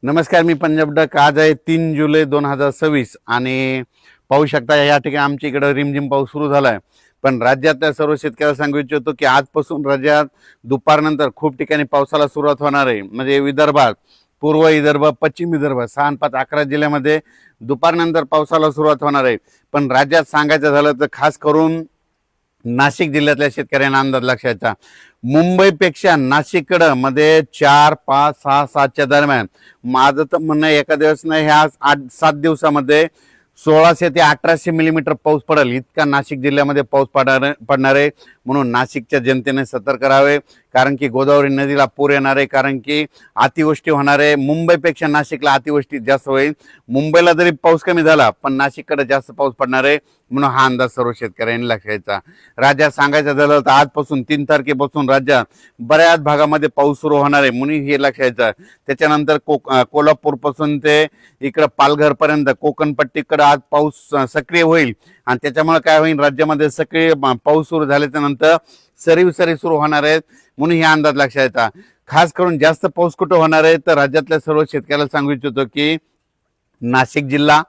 नमस्कार, मी पंजाब डक. आज आहे 3 जुलै 2026 आणि पाहू शकता या ठिकाणी आमच्या इकडे रिमझिम पाऊस सुरू झाला आहे. पण राज्यातल्या सर्व शेतकऱ्यांना सांगू इच्छितो की आजपासून राज्यात दुपारनंतर खूप ठिकाणी पावसाला सुरुवात होणार आहे. म्हणजे विदर्भात, पूर्व विदर्भ, पश्चिम विदर्भ 6 आणि 5 11 जिल्ह्यामध्ये दुपारनंतर पावसाला सुरुवात होणार आहे. पण राज्यात सांगायचं झालं तर खास करून नाशिक जिल्ह्यातल्या शेतकऱ्यांना अंदाज लक्षायचा, मुंबईपेक्षा नाशिककडं मध्ये 4, 5, 6, 7च्या दरम्यान माझं तर म्हणणं एका दिवस नाही, ह्या 8-7 दिवसामध्ये 1600 ते 1800 मिलीमीटर पाऊस पडेल इतका नाशिक जिल्ह्यामध्ये पाऊस पडणार आहे. म्हणून नाशिकच्या जनतेने सतर्क राहावे, कारण की गोदावरी नदीला पूर येणार आहे, कारण की अतिवृष्टी होणार आहे. मुंबईपेक्षा नाशिकला अतिवृष्टी जास्त होईल. मुंबईला जरी पाऊस कमी झाला पण नाशिककडे जास्त पाऊस पडणार आहे. म्हणून हा अंदाज सर्व शेतकऱ्यांनी लक्षायचा. राज्यात सांगायचं झालं तर आजपासून 3 तारखेपासून राज्यात बऱ्याच भागामध्ये पाऊस सुरू होणार आहे, म्हणून हे लक्षायचं. त्याच्यानंतर कोल्हापूरपासून ते इकडं पालघरपर्यंत कोकणपट्टीकडे आज पाऊस सक्रिय होईल आणि त्याच्यामुळे काय होईल, राज्यामध्ये सक्रिय पाऊस सुरू झाल्याच्या नंतर सरी सुरू होणार आहेत. म्हणून हा अंदाज लक्षायचा. खास करून जास्त पाऊस कुठं होणार आहे तर राज्यातल्या सर्व शेतकऱ्याला सांगू इच्छितो की नाशिक जिल्हा,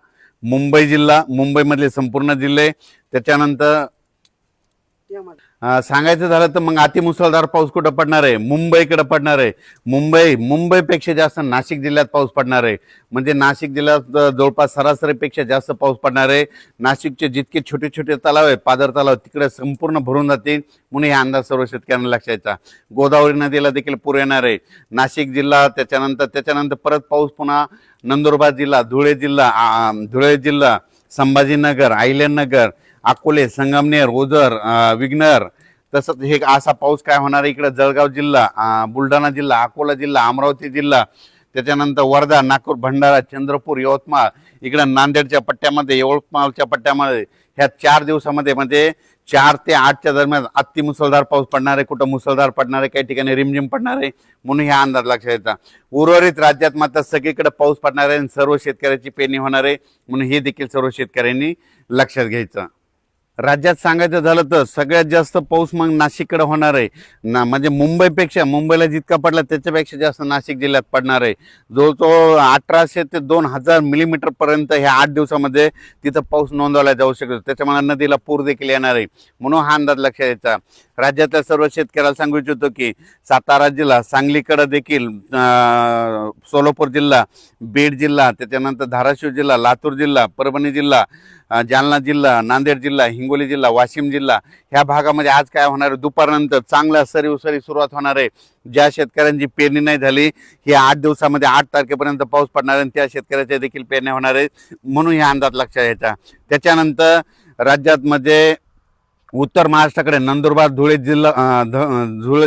मुंबई जिल्हा, मुंबईमधले संपूर्ण जिल्हे, त्याच्यानंतर सांगायचं झालं तर मग अतिमुसळधार पाऊस कुठं पडणार आहे, मुंबईकडे पडणार आहे. मुंबईपेक्षा जास्त नाशिक जिल्ह्यात पाऊस पडणार आहे. म्हणजे नाशिक जिल्ह्यात जवळपास सरासरीपेक्षा जास्त पाऊस पडणार आहे. नाशिकचे जितके छोटे छोटे तलाव आहेत, पादर तलाव, तिकडे संपूर्ण भरून जातील. म्हणून हा अंदाज सर्व शेतकऱ्यांना लक्षायचा. गोदावरी नदीला देखील पूर येणार आहे. नाशिक जिल्हा, त्याच्यानंतर परत पाऊस पुन्हा नंदुरबार जिल्हा, धुळे जिल्हा, संभाजीनगर, अहिल्यानगर, अकोले, संगमनेर, ओझर, विघ्नर, तसंच हे असा पाऊस काय होणार आहे. इकडे जळगाव जिल्हा, बुलढाणा जिल्हा, अकोला जिल्हा, अमरावती जिल्हा, त्याच्यानंतर वर्धा, नागपूर, भंडारा, चंद्रपूर, यवतमाळ, इकडे नांदेडच्या पट्ट्यामध्ये, यवतमाळच्या पट्ट्यामध्ये ह्या 4 दिवसामध्ये म्हणजे 4 ते 8च्या दरम्यान अतिमुसळधार पाऊस पडणार आहे. कुठं मुसळधार पडणार आहे, काही ठिकाणी रिमझिम पडणार आहे. म्हणून हा अंदाज लक्षात येतात. उर्वरित राज्यात मात्र सगळीकडे पाऊस पडणार आहे आणि सर्व शेतकऱ्याची पेरणी होणार आहे. म्हणून हे देखील सर्व शेतकऱ्यांनी लक्षात घ्यायचं. राज्यात सांगायचं झालं तर सगळ्यात जास्त पाऊस मग नाशिककडे होणार आहे ना. म्हणजे मुंबईला जितका पडला त्याच्यापेक्षा जास्त नाशिक जिल्ह्यात पडणार आहे. जवळजवळ 1800 ते 2000 मिलीमीटर पर्यंत ह्या 8 दिवसामध्ये तिथं पाऊस नोंदवला जाऊ शकतो. त्याच्यामुळे नदीला पूर देखील येणार आहे. म्हणून हा अंदाज लक्षात घ्यायचा. राज्यातल्या सर्व शेतकऱ्याला सांगू इच्छितो की सातारा जिल्हा, सांगलीकडे देखील, सोलापूर जिल्हा, बीड जिल्हा, त्याच्यानंतर धाराशिव जिल्हा, लातूर जिल्हा, परभणी जिल्हा, जालना जिल्हा, नांदेड जिल्हा, हिंगोली जिल्हा, वाशिम जिल्हा ह्या भागामध्ये आज काय होणार आहे, दुपारनंतर चांगला सरी सुरुवात होणार आहे. ज्या शेतकऱ्यांची पेरणी नाही झाली ही 8 दिवसामध्ये 8 तारखेपर्यंत पाऊस पडणार आहे, त्या शेतकऱ्याच्या देखील पेरण्या होणार आहे. म्हणून हे अंदाज लक्षात घ्यायचा. त्याच्यानंतर राज्यात मध्ये उत्तर महाराष्ट्राकडे नंदुरबार,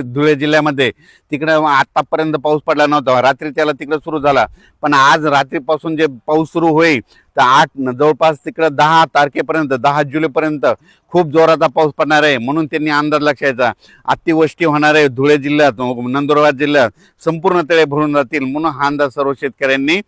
धुळे जिल्ह्यामध्ये तिकडे आतापर्यंत पाऊस पडला नव्हता. रात्री त्याला तिकडे सुरू झाला, पण आज रात्रीपासून जे पाऊस सुरू होईल तर जवळपास तिकडे 10 तारखेपर्यंत, 10 जुलैपर्यंत खूप जोराचा पाऊस पडणार आहे. म्हणून त्यांनी अंदाज लक्षायचा. अतिवृष्टी होणार आहे धुळे जिल्ह्यात, नंदुरबार जिल्ह्यात संपूर्ण तळे भरून जातील. म्हणून हा अंदाज सर्व शेतकऱ्यांनी